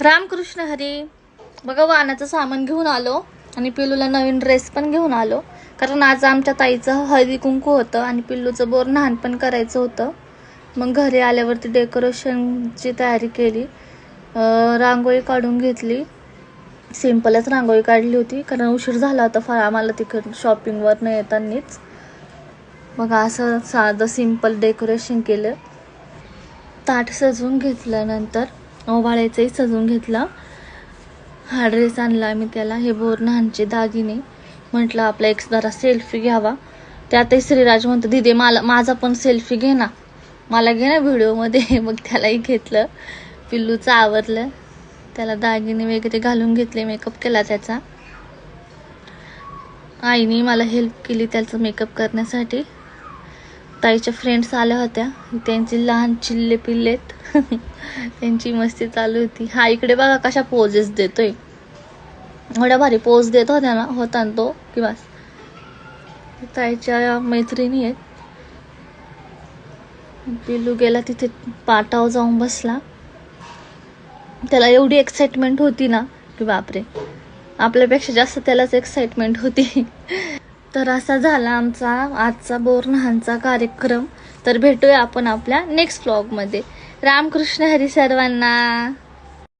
रामकृष्ण हरी. बघा वाहनाचं सामान घेऊन आलो आणि पिल्लूला नवीन ड्रेस पण घेऊन आलो, कारण आज आमच्या ताईचं हळदी कुंकू होतं आणि पिल्लूचं बोर नहाण पण करायचं होतं. मग घरी आल्यावरती डेकोरेशनची तयारी केली. रांगोळी काढून घेतली. सिंपलच रांगोळी काढली होती, कारण उशीर झाला होता फार आम्हाला तिकडं शॉपिंगवर न येतानीच. मग असं साधं सिंपल डेकोरेशन केलं. ताट सजवून घेतल्यानंतर ओवाळायचंही सजवून घेतलं. हा ड्रेस आणला मी त्याला. हे बोर नहाणचे दागिने. म्हटलं आपला एक जरा सेल्फी घ्यावा. त्यातही श्रीराज म्हणतो दीदी माझा पण सेल्फी घे ना, मला घे ना व्हिडिओमध्ये. मग त्यालाही घेतलं. पिल्लूचं आवरलं, त्याला दागिने वगैरे घालून घेतले, मेकअप केला त्याचा. आईने मला हेल्प केली त्याचा मेकअप करण्यासाठी. ताईच्या फ्रेंड्स आल्या होत्या, त्यांची लहान चिल्ले पिल्लेत. त्यांची मस्ती चालू होती. हा इकडे बघा कशा पोजेस देतोय, एवढ्या भारी पोज देत होता ना तो की बस. ताईच्या मैत्रिणी आहेत. पिल्लू गेला तिथे पाटावर जाऊन बसला. त्याला एवढी एक्साइटमेंट होती ना की बापरे, आपल्यापेक्षा जास्त त्यालाच एक्साइटमेंट होती. तर असा झाला आमचा आजचा बोर नहाणचा कार्यक्रम. तर भेटूया आपण आपल्या नेक्स्ट व्लॉगमध्ये. रामकृष्ण हरी सर्वांना.